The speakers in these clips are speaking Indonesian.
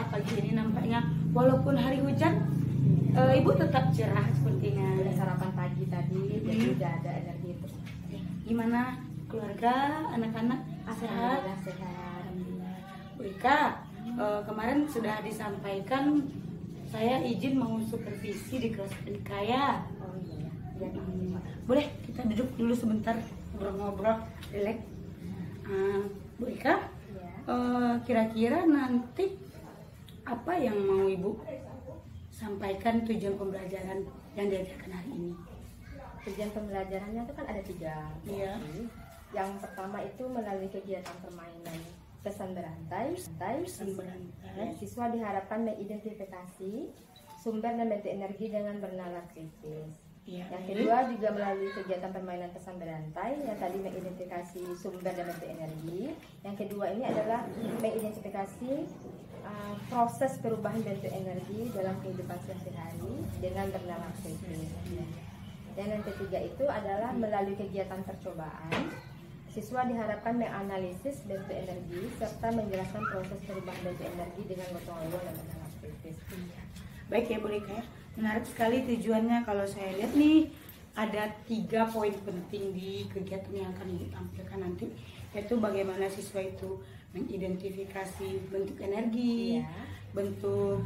pagi ini nampaknya walaupun hari hujan, Ibu tetap cerah sepertinya. Udah sarapan pagi tadi, jadi udah ada energi untuk. Gimana keluarga, anak-anak sehat? Alhamdulillah sehat. Alhamdulillah. Bu Ika, kemarin sudah disampaikan saya izin mau supervisi di kelas Ika ya. Oh iya. Ya, Boleh kita duduk dulu sebentar ngobrol-ngobrol, relax. Bu Ika, ya. Kira-kira nanti apa yang mau Ibu sampaikan tujuan pembelajaran yang diajarkan hari ini? Tujuan pembelajarannya itu kan ada 3. Iya. Yang pertama itu melalui kegiatan permainan pesan berantai, siswa diharapkan mengidentifikasi sumber dan bentuk energi dengan bernalar kritis. Iya. Yang kedua juga melalui kegiatan permainan pesan berantai yang tadi mengidentifikasi sumber dan bentuk energi. Yang kedua ini adalah mengidentifikasi proses perubahan bentuk energi dalam kehidupan sehari-hari dengan bernalar kritis. Dan yang ketiga itu adalah melalui kegiatan percobaan, siswa diharapkan menganalisis bentuk energi serta menjelaskan proses perubahan bentuk energi dengan gotong royong dan bernalar kritis. Baik ya Bu Ika ya, menarik sekali tujuannya. Kalau saya lihat nih ada 3 poin penting di kegiatan yang akan ditampilkan nanti, yaitu bagaimana siswa itu mengidentifikasi bentuk energi, bentuk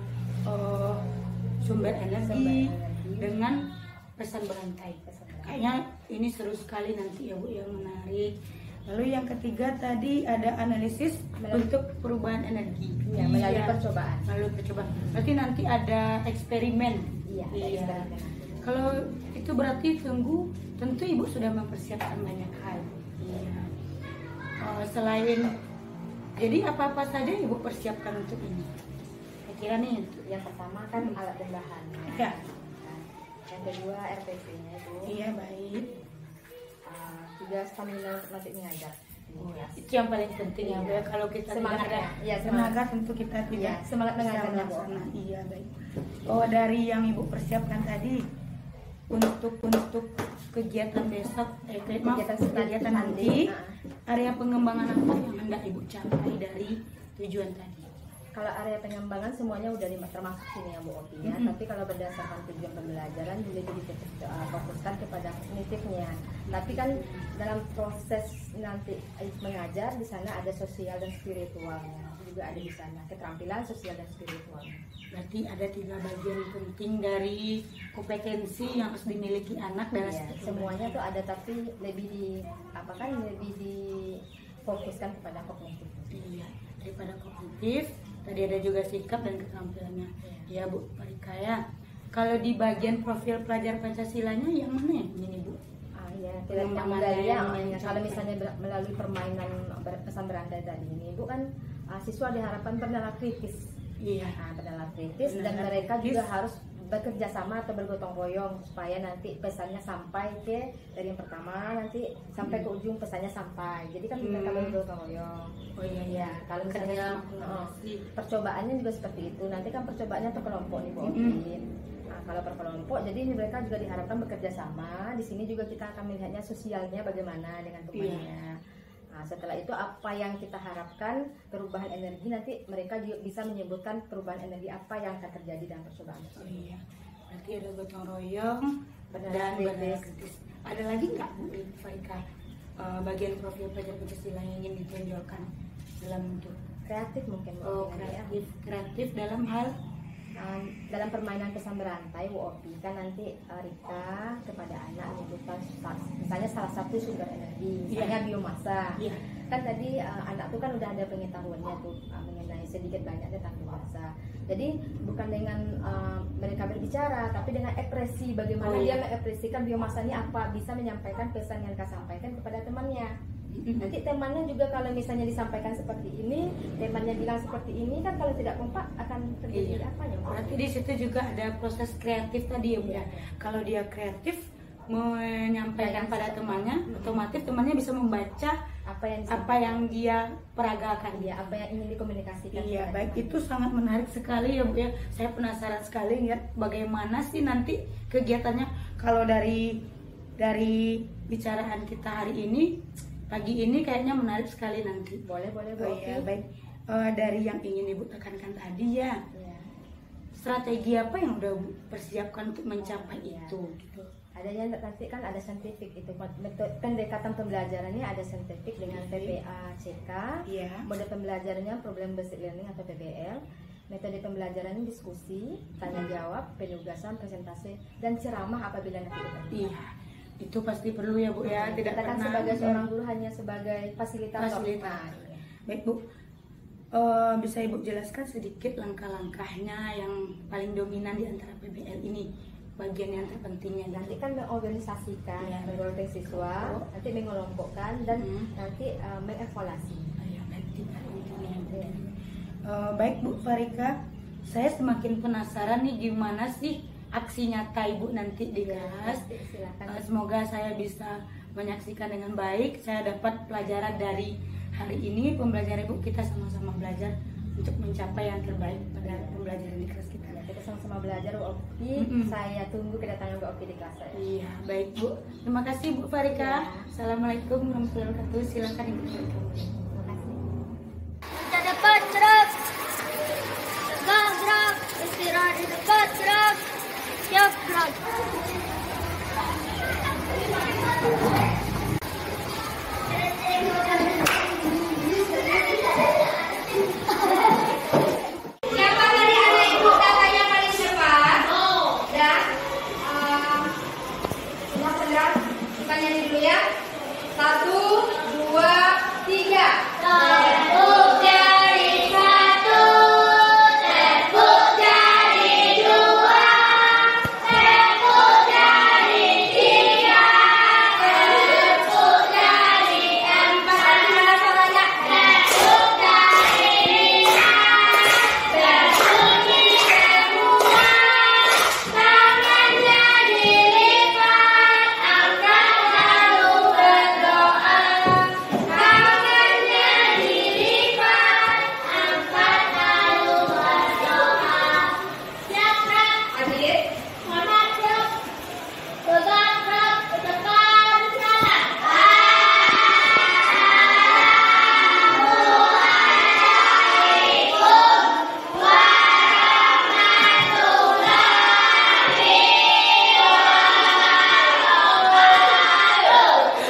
sumber energi dengan pesan berantai. Kayaknya ini seru sekali nanti ya Bu, yang menarik. Lalu yang ketiga tadi ada analisis bentuk perubahan energi. Ya, melalui percobaan. Melalui percobaan. Berarti nanti ada eksperimen. Iya. Eksperimen. Kalau itu berarti tentu Ibu sudah mempersiapkan banyak hal. Iya. Selain jadi apa-apa saja Ibu persiapkan untuk ini? Kira-kira nih Yang pertama kan alat dan bahan. Ya. Yang kedua RPP-nya itu. Iya, baik. 3 stamina untuk nanti mengajar. Itu yang paling penting ya Bu ya. Kalau kita semangat tidak ada ya, semangat tentu kita tidak semangat mengajarnya Bu. Iya, baik. Dari yang Ibu persiapkan tadi untuk kegiatan besok, kegiatan nanti, area pengembangan apa yang hendak Ibu capai dari tujuan tadi? Kalau area pengembangan semuanya udah termasuk sini ya Bu Opi ya. Tapi kalau berdasarkan tujuan pembelajaran juga jadi fokuskan kepada kognitifnya. Tapi kan dalam proses nanti mengajar di sana ada sosial dan spiritualnya juga ada di sana, keterampilan sosial dan spiritual. Berarti ada 3 bagian penting dari kompetensi yang harus dimiliki anak dalam semuanya tuh ada, tapi lebih difokuskan kepada kognitif. Iya, daripada kognitif. Tadi ada juga sikap dan keterampilannya. Ya Bu Ika ya. Kalau di bagian profil pelajar Pancasilanya yang mana ya ini Bu? Kalau misalnya melalui permainan pesan berantai tadi ini Bu kan siswa diharapkan bernalar kritis. Iya. Bernalar kritis dan mereka juga harus bekerja sama atau bergotong royong supaya nanti pesannya sampai dari yang pertama nanti sampai ke ujung pesannya sampai. Jadi kan mereka bergotong royong. Oh iya. Kalau misalnya percobaannya juga seperti itu. Nanti kan percobaannya per kelompok nih Bu. Kalau per kelompok, jadi mereka juga diharapkan bekerja sama. Di sini juga kita akan melihatnya sosialnya bagaimana dengan pemainnya. Setelah itu apa yang kita harapkan perubahan energi, nanti mereka juga bisa menyebutkan perubahan energi apa yang akan terjadi dalam percobaan. Oh iya, berarti ada gotong royong dan bernalar kritis. Ada lagi nggak Bu Ika bagian profil pelajar Pancasila yang ingin ditonjolkan dalam bentuk kreatif mungkin? Kreatif dalam hal dalam permainan pesan berantai WOP kan nanti Rika kepada anak menyebutkan misalnya salah satu sumber energi, misalnya biomasa. Kan tadi anak tuh kan udah ada pengetahuannya tuh mengenai sedikit banyak tentang biomasa. Jadi bukan dengan mereka berbicara, tapi dengan ekspresi bagaimana dia mengekspresikan biomasa ini apa, bisa menyampaikan pesan yang Kak sampaikan kepada temannya. Nanti temannya juga kalau misalnya disampaikan seperti ini, temannya bilang seperti ini, kan kalau tidak kompak akan terjadi apa ya? Berarti di situ juga ada proses kreatif tadi ya Bu ya. Kalau dia kreatif menyampaikan pada temannya, otomatis temannya bisa membaca apa yang dia peragakan, apa yang ingin dikomunikasikan. Iya, baik, itu sangat menarik sekali ya Bu ya. Saya penasaran sekali lihat bagaimana sih nanti kegiatannya. Kalau dari bicaraan kita hari ini, pagi ini kayaknya menarik sekali nanti. Boleh. Oh iya, baik. dari yang ingin Ibu tekankan tadi ya. Strategi apa yang udah Bu persiapkan untuk mencapai itu? Gitu. Adanya nanti kan ada saintifik itu pendekatan pembelajarannya ada saintifik dengan PPA CK, mode pembelajarannya problem based learning atau PBL, metode pembelajarannya diskusi, tanya jawab, penugasan, presentasi, dan ceramah apabila nanti Iya, itu pasti perlu ya Bu ya. Tidak kita kan pernah sebagai seorang guru hanya sebagai fasilitator. Baik Bu, bisa Ibu jelaskan sedikit langkah-langkahnya yang paling dominan di antara PBL ini, bagian yang terpentingnya? Nanti kan mengorganisasikan, menggolong siswa, nanti mengelompokkan dan nanti mengevaluasi. Baik Bu Farika, saya semakin penasaran nih gimana sih aksi nyata Ibu nanti di kelas. Semoga saya bisa menyaksikan dengan baik, saya dapat pelajaran dari hari ini. Pembelajaran Ibu, kita sama-sama belajar untuk mencapai yang terbaik pada pembelajaran di kelas kita. Kita sama-sama belajar Bu Opi. Saya tunggu kedatangan Bu Opi di kelas saya. Iya, baik Bu. Terima kasih Bu Farika. Assalamualaikum warahmatullahi wabarakatuh. Silakan Ibu Farika. Terima kasih. Kita dapat gerak, gerak, istirahat di dekat gerak, siap gerak. Siapa dari anak ibu katanya paling cepat? Dan semua sedang kita nyanyi dulu ya. 1, 2, 3. Tepuk jari 1, tepuk jari 2, tepuk jari 3, tepuk jari 4, tepuk jari 5, berbunyi semua, tangannya dilipat, angkat lalu berdoa. Tangannya dilipat, angkat lalu berdoa. Siap, gerak. Adit, Semangat, gerak. Tegak, gerak. Ke depan, jalan.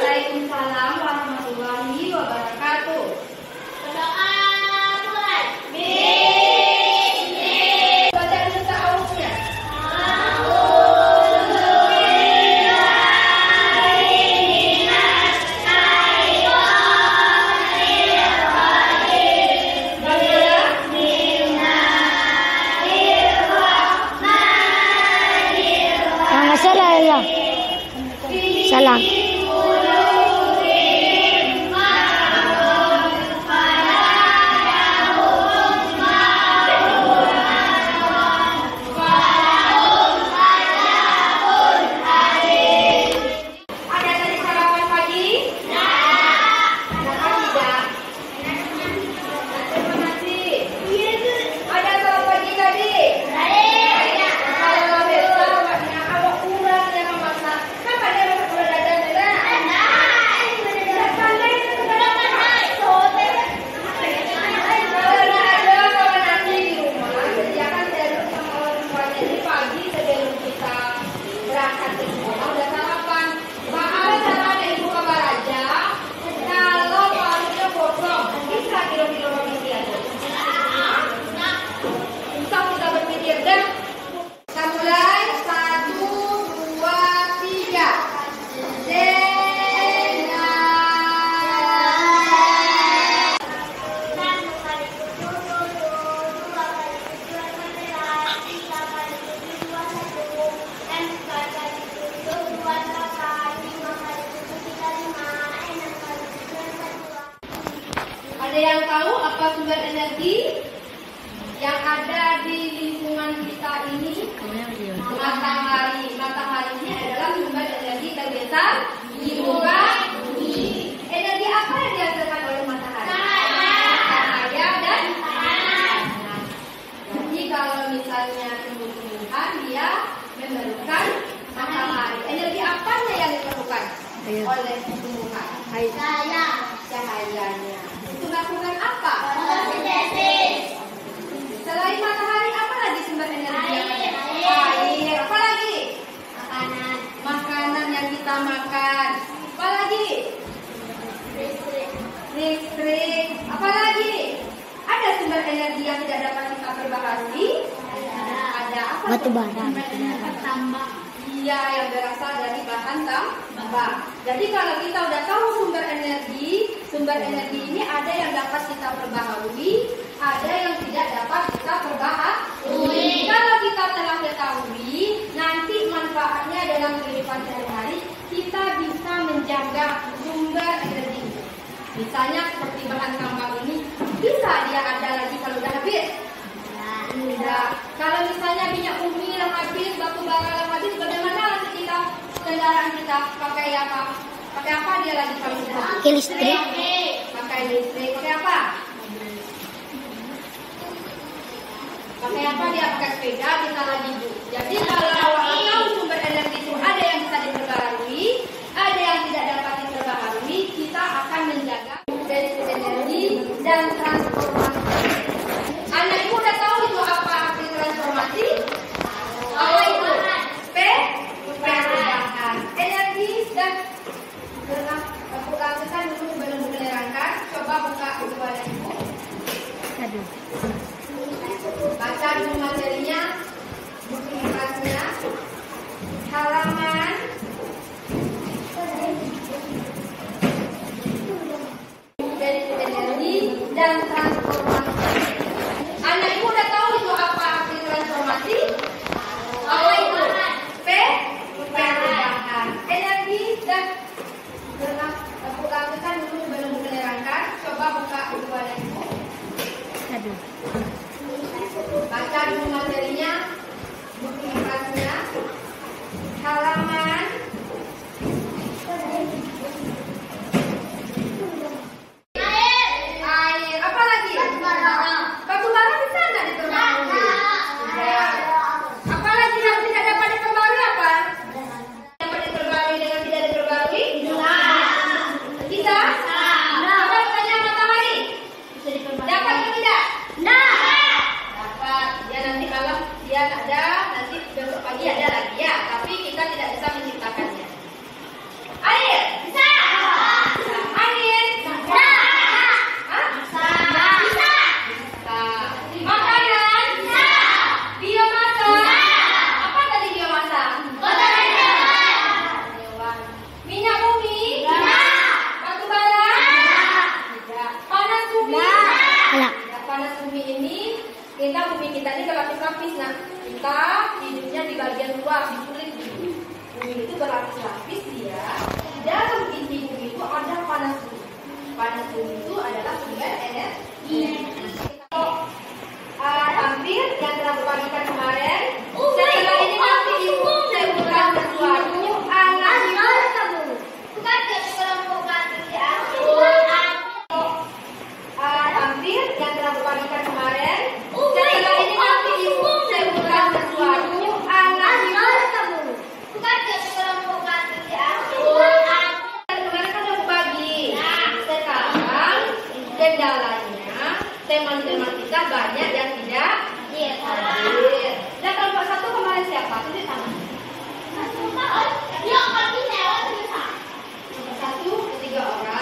Waalaikumsalam warahmatullahi wabarakatuh. Berdoa mulai. Baca dulu ta'awudnya. Salah ya. Salah. Ada tadi sarapan pagi? Makan tidak? Terima kasih. Ada sarapan pagi tadi? Kalau besok awak kurang yang memasak, kenapa dia masak gula dadar merah? Pandai itu kedatangan. Kalau tidak ada kawan nasi di rumah, sediakan dari sama orang tuanya. Jadi pagi sebelum kita berangkat ke sekolah udah sarapan. Maaf caranya ibu kabar aja. Kalau warungnya kosong, bisa kilo-kilo roti aja. Bisa kita berpikir dan kita mulai 1, 2, 3. Ada yang tahu apa sumber energi yang ada di lingkungan kita ini? Matahari. Matahari ini adalah sumber energi terbesar di muka bumi. Energi apa yang dihasilkan oleh matahari? Cahaya dan panas. Jadi kalau misalnya tumbuh-tumbuhan dia memerlukan matahari. Energi apanya yang diperlukan oleh tumbuhan? Cahayanya. Itu melakukan apa? Fotosintesis. Selain matahari, apa lagi sumber energi? Air. Apa lagi? Makanan. Makanan yang kita makan. Apa lagi? Listrik. Apa lagi? Ada sumber energi yang tidak dapat kita perbaharui? Ada apa? Batu bara. Tambah. Iya, yang berasal dari bahan tambah. Jadi kalau kita udah tahu sumber energi ini ada yang dapat kita perbaharui, ada yang tidak dapat kita perbaharui. Kalau kita telah ketahui, nanti manfaatnya dalam kehidupan sehari-hari, kita bisa menjaga sumber energi. Misalnya seperti bahan tambang ini, bisa dia ada lagi kalau udah habis? Tidak. Kalau misalnya minyak bumi yang habis, batu bara yang habis, bagaimana nanti kita kendaraan kita pakai apa? Pakai apa dia lagi kalau sudah habis? Pakai listrik. Pakai listrik. Pakai apa? Pakai apa dia? Pakai sepeda kita lagi. Jadi kalau awal tahu sumber energi itu ada yang bisa diperbaharui, ada yang tidak dapat diperbaharui, kita akan menjaga energi dan transformasi. Anak ibu udah tahu itu apa arti transformasi? Apa itu? Perubahan. Energi dan bukan dulu belum menerangkan. Coba buka buku anak ibu. Baca dulu materinya, buku kelasnya, halaman. Energi dan transformasi. Anak ibu udah tahu itu apa arti transformasi? Apa itu? Perubahan. Energi dan bukan dulu belum menerangkan. Coba buka buku anak ibu. Baca dulu materinya, buku kelasnya, halaman. Air. Apa lagi? Batu bara bisa nggak diperbarui? Apa lagi yang tidak dapat diperbarui apa? Dapat diperbarui dengan tidak diperbarui? Bisa? Apa tanya matahari? Dapat atau tidak? Dapat. Ya nanti malam dia ada, nanti besok pagi ada lagi ya. Tapi kita tidak bisa menciptakannya. Air bisa? Angin bisa? Makanan bisa. Biomasa bisa. Apa tadi biomasa? Minyak bumi bisa. Batu bara tidak. Panas bumi tidak. Panas bumi ini bumi kita ini berlapis-lapis. Nah, kita hidupnya di bagian luar, di kulit bumi. Bumi itu berlapis-lapis dia. Di dalam inti bumi itu ada panas bumi. Panas bumi itu adalah sumber energi. Tampil yang telah dibagikan kemarin. Setelah ini nanti ibu saya bukan sesuatu tampil yang telah dibagikan kemarin. Setelah ini nanti ibu saya bukan sesuatu kemarin kan udah bagi. Sekarang kendalanya teman-teman kita banyak yang tidak hadir. Dan kelompok satu kemarin siapa? Tunjuk tangan. Satu, 3 orang.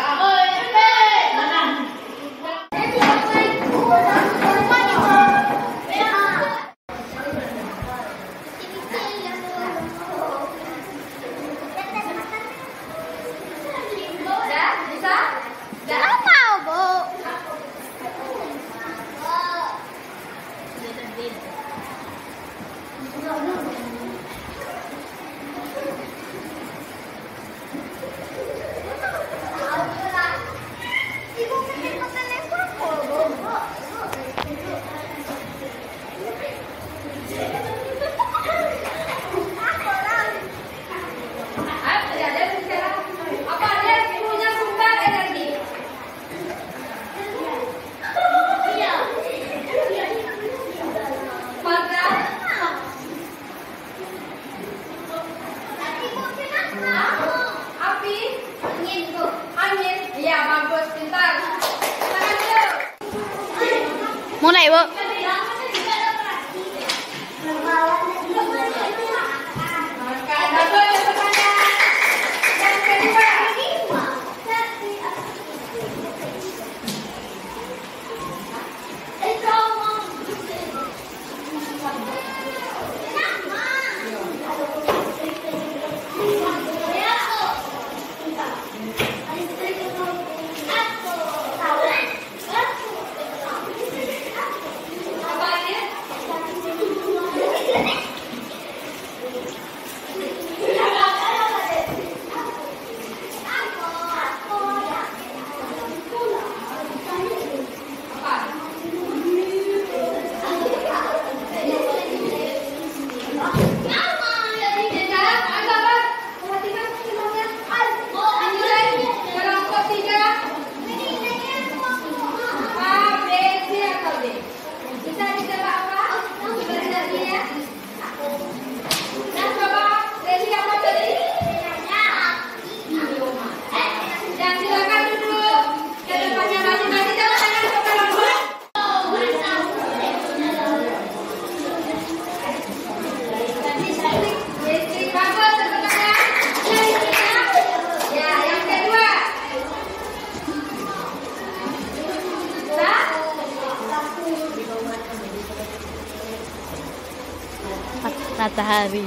Matahari.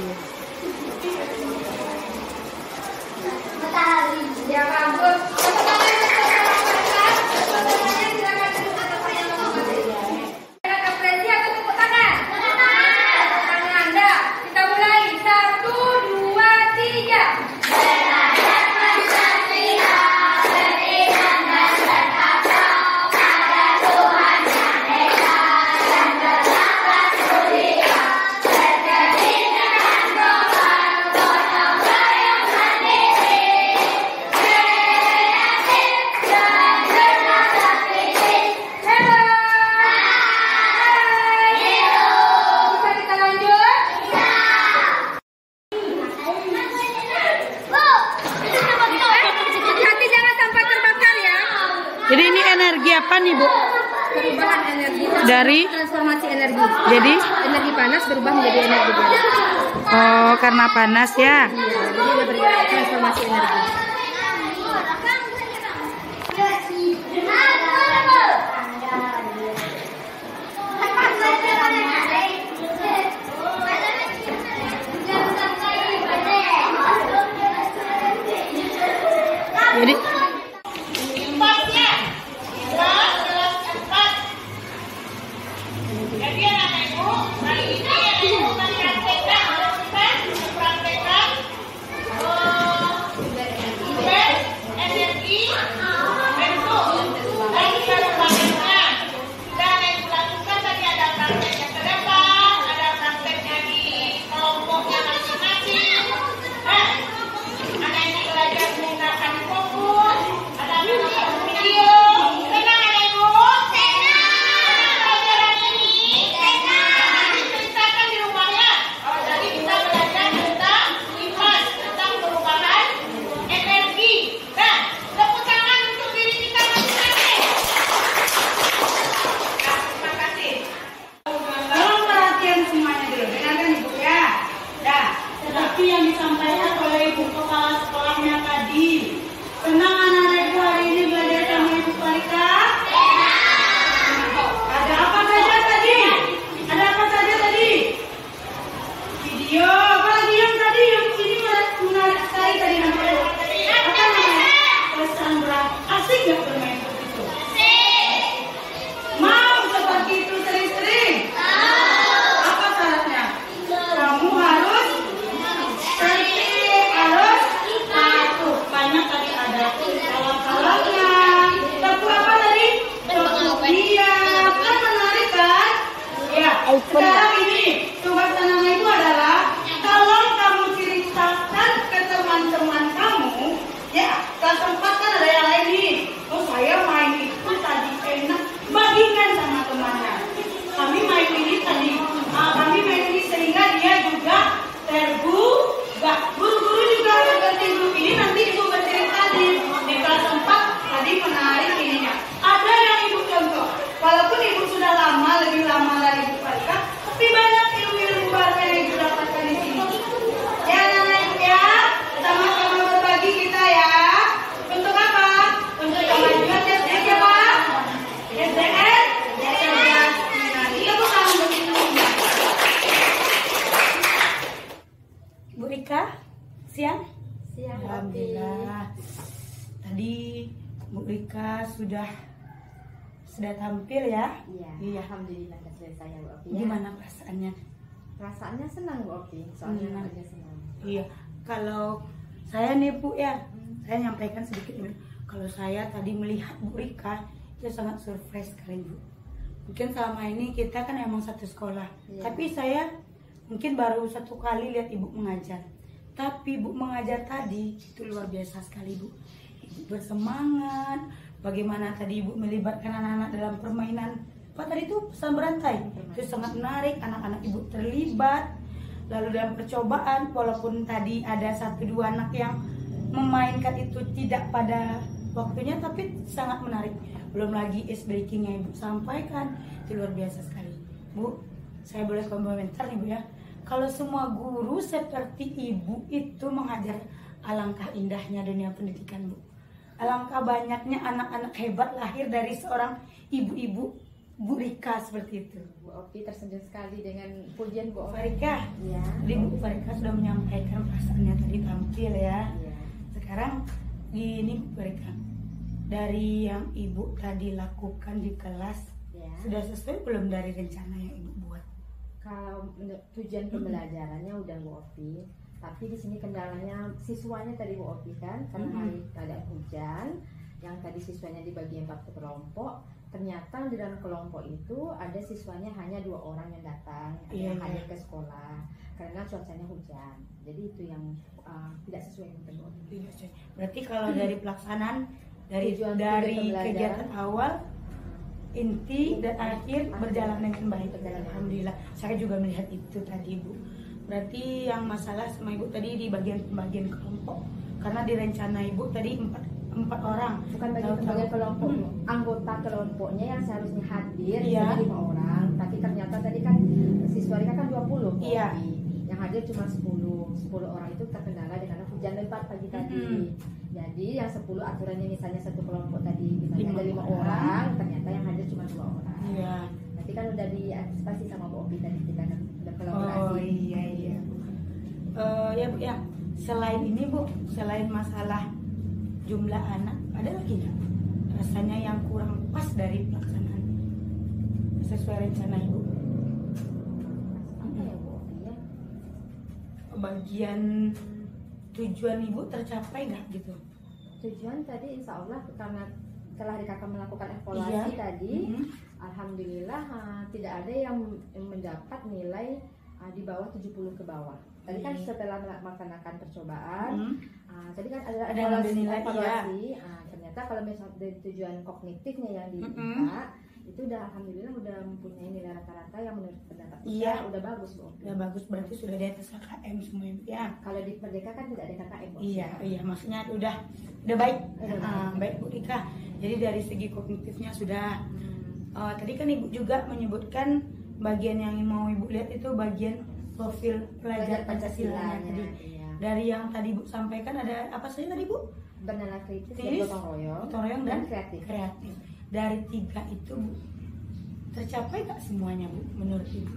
Ya bagus. Apresiasi atau tepuk tangan? Tepuk tangan Anda. Kita mulai. 1, 2, 3. Bisa kita lanjut? Hati-hati jangan sampai terbakar ya. Jadi ini energi apa nih, Bu? Perubahan energi Dari? transformasi energi. Jadi? Energi panas berubah menjadi energi panas. Oh, karena panas ya. Jadi dia bergerak transformasi energi. Jadi tolong perhatian semuanya dulu. Dengarkan Ibu ya. Nah, seperti yang disampaikan oleh Ibu Kepala Sekolahnya tadi. Senang anak-anak Ibu hari ini belajar sama Ibu Parika? Ada apa saja tadi? Ada apa saja tadi? Video. Apa lagi yang tadi? Yang ini menarik sekali tadi namanya. Apa namanya? Cassandra. Asik nggak bermain seperti itu? Mau seperti itu sering-sering? Apa syaratnya? Kamu harus harus patuh. Banyak tadi ada salah-salahnya. Tapi apa tadi? Iya, kan menarik kan? Ya. Sekarang ini tugas tanamnya itu adalah kalau kamu ceritakan ke teman-teman kamu, ya kelas 4 kan ada yang lain nih. Oh saya main itu tadi enak, bagikan sama temannya. Kami main ini tadi, kami main ini sehingga dia juga terbuka. Guru-guru juga akan ganti grup ini, nanti ibu bercerita di kelas 4 tadi menarik ininya. Ada yang ibu contoh, walaupun ibu sudah lama, lebih lama dari Ibu Parika, tapi banyak ilmu-ilmu baru yang ibu dapatkan di sini. Ya anak-anak Ibu ya, sama-sama berbagi kita ya. Untuk apa? Untuk kemajuan SDN ya Pak? SDN? SDN. Iya bukan begitu. Bu Rika, siang? Siang, Alhamdulillah. Tadi Bu Rika sudah tampil ya? Iya, Iya. alhamdulillah sudah selesai ya Bu Opi. Gimana perasaannya? Rasanya senang Bu Opi, soalnya aja senang. Iya, kalau saya nih Bu ya, saya nyampaikan sedikit dulu. Kalau saya tadi melihat Bu Rika itu sangat surprise sekali Bu. Mungkin selama ini kita kan emang satu sekolah, tapi saya mungkin baru satu kali lihat Ibu mengajar. Tapi Ibu mengajar tadi itu luar biasa sekali Bu. Ibu bersemangat, bagaimana tadi Ibu melibatkan anak-anak dalam permainan. Apa tadi itu pesan berantai? Itu sangat menarik, anak-anak Ibu terlibat. Lalu dalam percobaan, walaupun tadi ada 1-2 anak yang memainkan itu tidak pada waktunya, tapi sangat menarik. Belum lagi ice breaking yang Ibu sampaikan, itu luar biasa sekali. Bu, saya boleh komentar nih Bu ya. Kalau semua guru seperti Ibu itu mengajar, alangkah indahnya dunia pendidikan Bu. Alangkah banyaknya anak-anak hebat lahir dari seorang ibu-ibu Bu Rika seperti itu. Bu Opi tersenyum sekali dengan pujian Bu Farika. Iya. Jadi Bu Farika sudah menyampaikan perasaannya tadi tampil ya. Iya. Sekarang ini Bu Farika, dari yang Ibu tadi lakukan di kelas, Ya. sudah sesuai belum dari rencana yang Ibu buat? Kalau tujuan pembelajarannya udah Bu Opi, tapi di sini kendalanya siswanya tadi Bu Opi kan, karena hari keadaan hujan, yang tadi siswanya dibagi 4 kelompok. Ternyata di dalam kelompok itu ada siswanya hanya 2 orang yang datang, yang hadir ke sekolah karena cuacanya hujan. Jadi itu yang tidak sesuai dengan Bu Opi. Berarti kalau dari pelaksanaan dari Tujuan kegiatan awal, inti dan akhir berjalan dengan baik. Berjalan. Alhamdulillah. Saya juga melihat itu tadi Bu. Berarti yang masalah sama Ibu tadi di bagian pembagian kelompok, karena di rencana Ibu tadi 4 orang. Bukan bagian kelompok, anggota kelompoknya yang seharusnya hadir Iya. cuma 5 orang, tapi ternyata tadi kan siswa Rika kan 20 Bu Iya. Opi. Yang hadir cuma 10 orang itu terkendala dengan hujan lebat pagi tadi. Jadi yang 10 aturannya misalnya satu kelompok tadi misalnya ada 5 orang, ternyata yang hadir cuma 2 orang. Iya. Nanti kan udah diantisipasi sama Bu Opi tadi, kita kan udah kolaborasi. Oh iya. Ya Bu ya. Selain ini Bu, selain masalah jumlah anak, ada lagi nggak rasanya yang kurang pas dari pelaksanaan sesuai rencana Ibu? Apa ya Bu Opi ya? Bagian tujuan Ibu tercapai nggak gitu? Tujuan tadi insya Allah karena telah kakak melakukan evaluasi tadi, alhamdulillah tidak ada yang mendapat nilai di bawah 70 ke bawah. Tadi kan setelah melaksanakan percobaan, tadi kan ada evaluasi. Ternyata kalau misalnya dari tujuan kognitifnya yang diminta, itu udah alhamdulillah udah mempunyai nilai rata-rata yang menurut pendapat kita udah bagus Bu. Udah bagus, berarti sudah di atas KKM semua ya. Kalau di Merdeka kan tidak ada KKM Bu. Iya, maksudnya udah baik. Baik Bu Rika. Jadi dari segi kognitifnya sudah. Tadi kan Ibu juga menyebutkan bagian yang mau Ibu lihat itu bagian profil pelajar Pancasila tadi. Iya. Dari yang tadi Bu sampaikan ada apa saja tadi Bu? Bernilai kritis, gotong royong dan kreatif. Dari 3 itu Bu, tercapai nggak semuanya Bu menurut Ibu?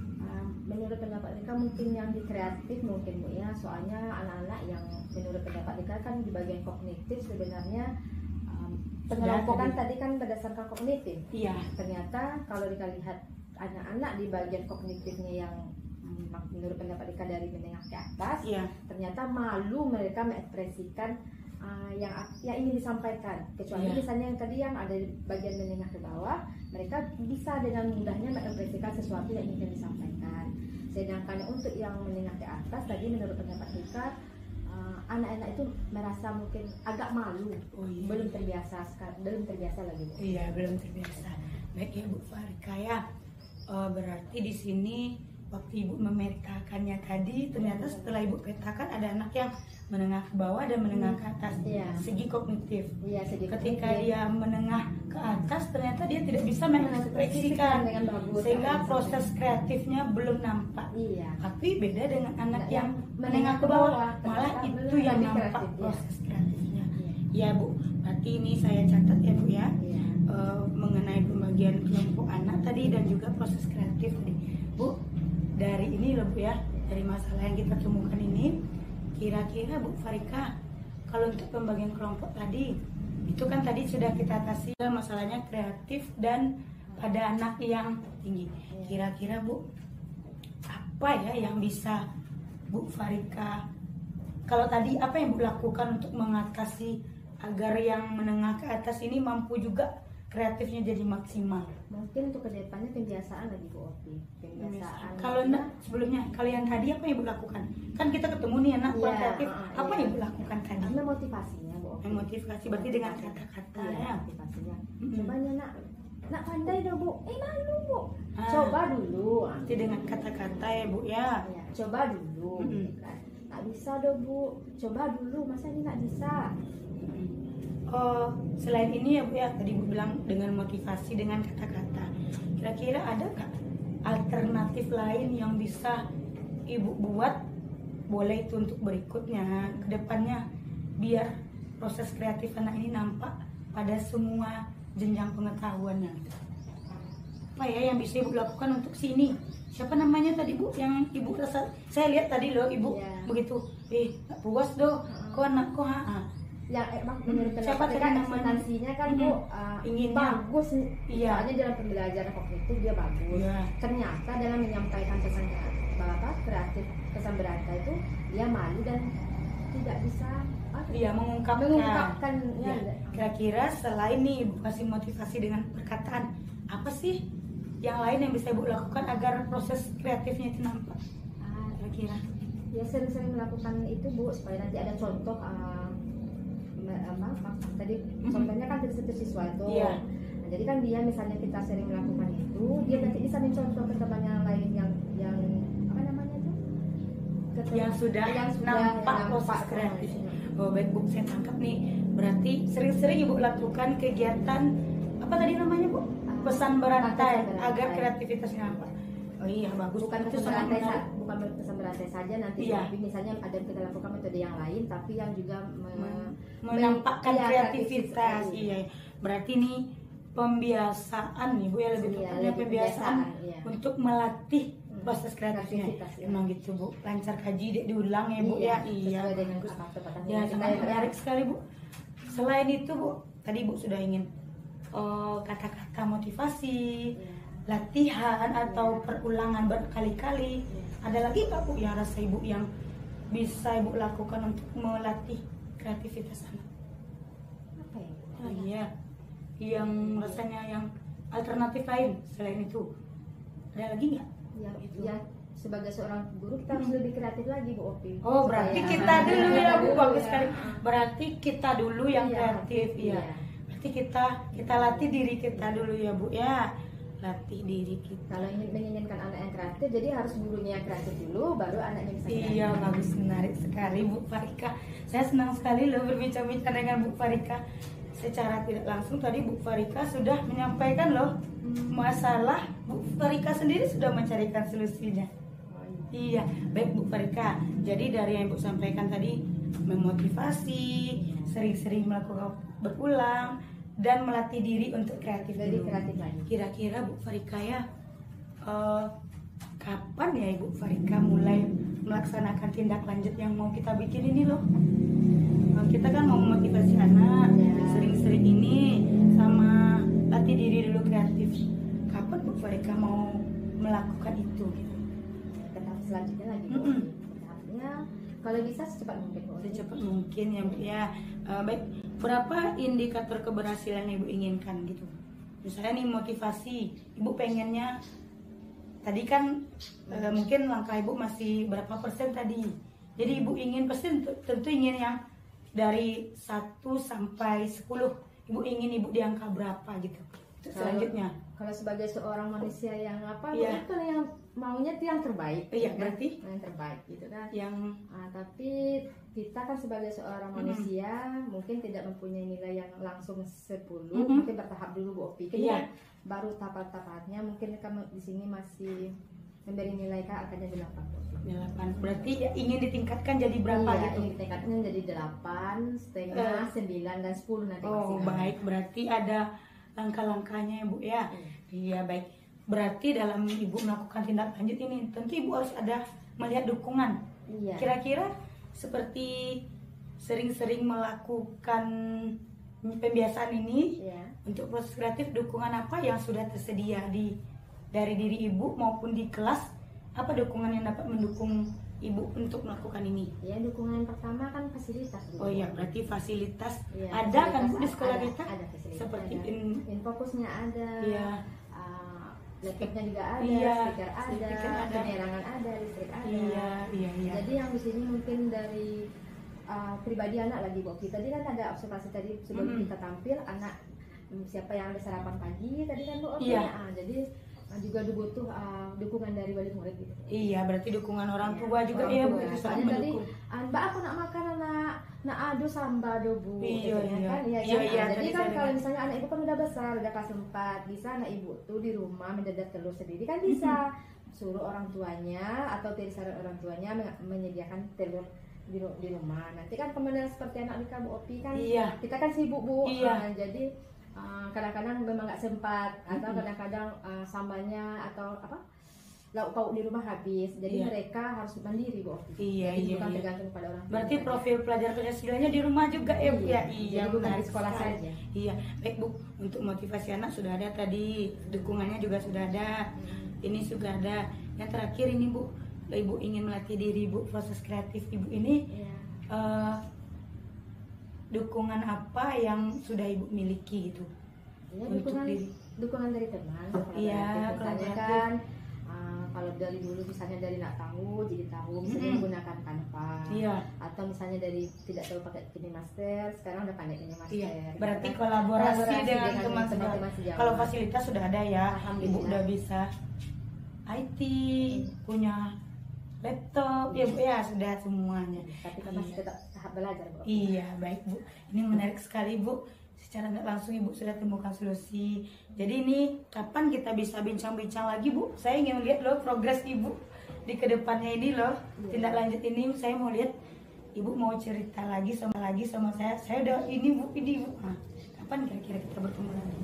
Menurut pendapat mereka mungkin yang di kreatif mungkin Bu ya, soalnya anak-anak yang menurut pendapat mereka kan di bagian kognitif sebenarnya pengelompokan tadi kan berdasarkan kognitif. Iya. Ternyata kalau kita lihat anak-anak di bagian kognitifnya yang menurut pendapat mereka dari menengah ke atas, ternyata malu mereka mengekspresikan yang ingin disampaikan. Kecuali misalnya yang tadi yang ada di bagian menengah ke bawah, mereka bisa dengan mudahnya mengekspresikan sesuatu yang ingin disampaikan. Sedangkan untuk yang menengah ke atas tadi menurut pendapat mereka anak-anak itu merasa mungkin agak malu, belum terbiasa lagi. Iya, belum terbiasa. Baik ya Bu Farika ya. Berarti di sini waktu Ibu memetakannya tadi, ternyata setelah Ibu petakan ada anak yang menengah ke bawah dan menengah ke atas. Segi kognitif. Ketika dia menengah ke atas, ternyata dia tidak bisa mengekspresikan dengan bagus, sehingga proses kreatifnya belum nampak. Tapi beda dengan anak yang menengah ke bawah, malah itu yang nampak proses kreatifnya. Ya Bu, berarti ini saya catat ya Bu ya, mengenai pembagian kelompok anak tadi dan juga proses kreatif tadi. Bu, dari ini loh Bu ya, dari masalah yang kita temukan ini, kira-kira Bu Farika, kalau untuk pembagian kelompok tadi, itu kan tadi sudah kita atasi masalahnya kreatif dan pada anak yang tinggi. Kira-kira Bu, apa ya yang bisa Bu Farika, kalau tadi apa yang Bu lakukan untuk mengatasi agar yang menengah ke atas ini mampu juga kreatifnya jadi maksimal? Mungkin untuk kedepannya pembiasaan lagi Bu Opi, pembiasaan. Kalau sebelumnya, kalau yang tadi apa yang Bu lakukan? Kan kita ketemu nih anak kurang kreatif, apa yang Bu lakukan tadi? Karena motivasinya Bu Opi. Motivasi berarti dengan kata-kata ya. Motivasinya. Cobanya nak pandai dong Bu. Malu Bu. Coba dulu. Berarti dengan kata-kata ya Bu ya. Coba dulu. Nggak bisa dong Bu. Coba dulu. Masa ini nggak bisa? Oh, selain ini ya Bu ya, tadi Bu bilang dengan motivasi, dengan kata-kata. Kira-kira ada nggak alternatif lain yang bisa Ibu buat? Boleh itu untuk berikutnya, ke depannya, biar proses kreatif anak ini nampak pada semua jenjang pengetahuannya. Apa ya yang bisa Ibu lakukan untuk sini? Siapa namanya tadi Bu yang Ibu rasa? Saya lihat tadi loh Ibu begitu, nggak puas doh, kok anakku Ya emang menurut siapa tadi namanya? Instansinya kan Bu ingin bagus, iya. soalnya dalam pembelajaran kognitif dia bagus. Ternyata dalam menyampaikan pesan pesan berantai itu dia malu dan tidak bisa mengungkapkan. Ya. Kira-kira selain nih Ibu kasih motivasi dengan perkataan, apa sih yang lain yang bisa Ibu lakukan agar proses kreatifnya itu nampak? Kira-kira ya sering-sering melakukan itu Bu, supaya nanti ada contoh tadi contohnya kan dari siswa itu. Nah, jadi kan dia misalnya kita sering melakukan itu, dia nanti bisa mencontoh ke teman yang lain yang apa namanya itu? Yang sudah nampak proses kreatifnya. Oh baik Bu, saya tangkap nih. Berarti sering-sering Ibu lakukan kegiatan apa tadi namanya Bu? Pesan berantai agar kreativitasnya nampak. Oh iya bagus. Bukan pesan berantai saja nanti. Tapi misalnya ada kita lakukan metode yang lain, tapi yang juga menampakkan kreativitas. Iya. Berarti nih pembiasaan nih Bu ya, lebih tepatnya pembiasaan untuk melatih proses kreatifnya. Emang gitu Bu, lancar kaji diulang ya Bu ya. Iya. Ya sangat menarik sekali Bu. Selain itu Bu, tadi Bu sudah ingin kata-kata motivasi, latihan atau perulangan berkali-kali. Ada lagi nggak Bu yang rasa Ibu yang bisa Ibu lakukan untuk melatih kreativitas anak? Apa ya? Iya, yang rasanya yang alternatif lain selain itu. Ada lagi nggak? Ya, sebagai seorang guru kita harus lebih kreatif lagi Bu Opi. Oh berarti kita dulu ya Bu, bagus sekali. Berarti kita dulu yang kreatif ya. Berarti kita latih diri kita dulu ya Bu ya. Latih diri kita. Kalau menginginkan anak yang kreatif, jadi harus gurunya yang kreatif dulu, baru anaknya bisa kreatif. Iya bagus, menarik sekali Bu Farika. Saya senang sekali loh berbincang-bincang dengan Bu Farika. Secara tidak langsung tadi Bu Farika sudah menyampaikan loh masalah. Bu Farika sendiri sudah mencarikan solusinya. Iya, baik Bu Farika. Jadi dari yang Ibu sampaikan tadi, memotivasi, sering-sering melakukan berulang, dan melatih diri untuk kreatif. Jadi kreatif lagi. Kira-kira Bu Farika ya, kapan ya Ibu Farika mulai melaksanakan tindak lanjut yang mau kita bikin ini loh? Kita kan mau memotivasi anak, sering-sering ini sama latih diri dulu kreatif. Kapan Bu Farika mau melakukan itu? Tahap selanjutnya lagi Bu. Tahapnya kalau bisa secepat mungkin Bu. Secepat mungkin ya Bu ya. Baik, berapa indikator keberhasilan yang Ibu inginkan gitu? Misalnya nih motivasi, Ibu pengennya tadi kan mungkin langkah Ibu masih berapa persen tadi. Jadi Ibu ingin persen tentu ingin yang dari 1 sampai 10. Ibu ingin Ibu di angka berapa gitu. Selanjutnya kalau sebagai seorang manusia yang apa itu yang maunya itu yang terbaik. Iya, berarti yang terbaik gitu kan. Tapi kita kan sebagai seorang manusia mungkin tidak mempunyai nilai yang langsung 10, mungkin bertahap dulu Bu Opi. Baru tahap-tahapnya mungkin kamu di sini masih memberi nilai angkanya 8. Berarti ya ingin ditingkatkan jadi berapa gitu? Ingin ditingkatkan jadi 8, setengah, 9 dan 10 nanti. Oh baik, berarti ada langkah-langkahnya ya Bu ya. Iya baik. Berarti dalam Ibu melakukan tindak lanjut ini tentu Ibu harus ada melihat dukungan. Kira-kira seperti sering-sering melakukan pembiasaan ini untuk proses kreatif, dukungan apa yang sudah tersedia dari diri Ibu maupun di kelas Apa dukungan yang dapat mendukung Ibu untuk melakukan ini? Ya, dukungan yang pertama kan fasilitas. Oh iya, berarti fasilitas Ya, ada kan Bu di fasilitas sekolah ada, kita? ada fasilitas, Seperti ada. Infokusnya ada. Iya. Laptopnya juga ada, Iya, speaker ada, penerangan ada, listrik ada. Iya. Jadi yang di sini mungkin dari pribadi anak lagi Bu. Tadi kan ada observasi tadi sebelum kita tampil, anak siapa yang ada sarapan pagi tadi kan Bu. Iya. Jadi juga butuh dukungan dari wali murid gitu. Iya, berarti dukungan orang tua juga Orang ya tua. Bu, itu sangat Soalnya tadi, mendukung. Mbak aku nak makan nak ado sambado Bu. Iya, Gitu iya. kan? Iya, Iya, kan? iya, Jadi tadi kan saya kalau dengar. misalnya anak ibu kan udah besar, udah kelas 4, bisa anak ibu tuh di rumah mendadak telur sendiri kan bisa. Suruh orang tuanya atau dari saran orang tuanya menyediakan telur di rumah. Nanti kan kemudian seperti anak Rika Bu Opi kan, Iya. kita kan sibuk Bu. Iya. Jadi kadang-kadang memang nggak sempat atau kadang-kadang sambalnya atau apa lauk pauk di rumah habis. Jadi Iya. mereka harus mandiri Bu Opi. Iya, Jadi iya, bukan iya. tergantung pada orang tua. Berarti saja. profil pelajar Pancasilanya di rumah juga ya Bu ya? Iya. Jadi bukan menarik di sekolah sekali. saja. Iya, baik Bu. Untuk motivasi anak sudah ada tadi, dukungannya juga sudah ada. Ini sudah ada. Yang terakhir ini Bu, Ibu ingin melatih diri Bu, proses kreatif Ibu ini. Iya. Dukungan apa yang sudah Ibu miliki gitu? Ya, Untuk diri. dukungan dari teman. Iya, misalnya kolaboratif. kan kalau dari dulu misalnya dari nak tahu jadi tahu misalnya menggunakan Canva. Iya. Atau misalnya dari tidak tahu pakai KineMaster, sekarang udah pandai KineMaster. Iya, gitu berarti kan. kolaborasi dengan teman-teman teman-teman. sejauh. Kalau fasilitas sudah ada ya, Ibu Alhamdulillah. udah bisa IT, punya laptop, ya Bu ya sudah semuanya. Tapi kan masih tetap tahap belajar Bu. Iya, baik Bu. Ini menarik sekali Bu. Secara nggak langsung Ibu sudah temukan solusi. Jadi ini kapan kita bisa bincang-bincang lagi Bu? Saya ingin lihat loh progres Ibu di kedepannya ini loh. Tindak lanjut ini saya mau lihat Ibu mau cerita lagi sama saya. Saya udah ini Bu. Nah, kapan kira-kira kita bertemu lagi?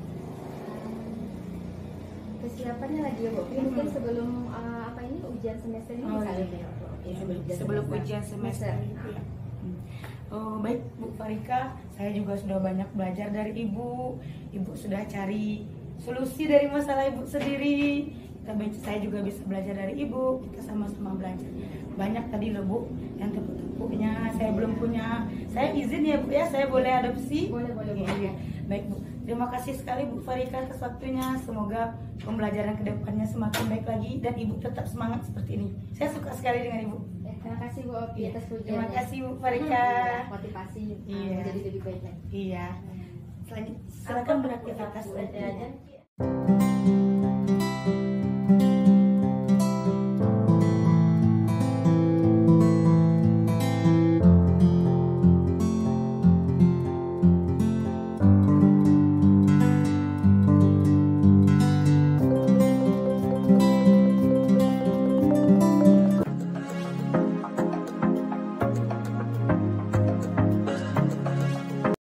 Kesiapannya lagi ya Bu. Mungkin sebelum apa ini ujian semester ini Oh, misalnya iya. ya, Bu. Ya, sebelum ujian semester. Nah, Ya. Oh, baik Bu Farika, saya juga sudah banyak belajar dari Ibu. Ibu sudah cari solusi dari masalah Ibu sendiri. Saya juga bisa belajar dari Ibu. Kita sama-sama belajar. Banyak tadi loh Bu yang tepuk-tepuknya saya belum punya. Saya izin ya Bu ya, saya boleh adopsi? Boleh, Bu. Iya. Baik Bu, terima kasih sekali Bu Farika atas waktunya. Semoga pembelajaran kedepannya semakin baik lagi dan Ibu tetap semangat seperti ini. Saya suka sekali dengan Ibu. Terima kasih Bu Opi Iya. atas pujiannya. Terima kasih Bu Farika. Motivasi Iya. menjadi lebih baik lagi. Iya. Silakan beraktivitas.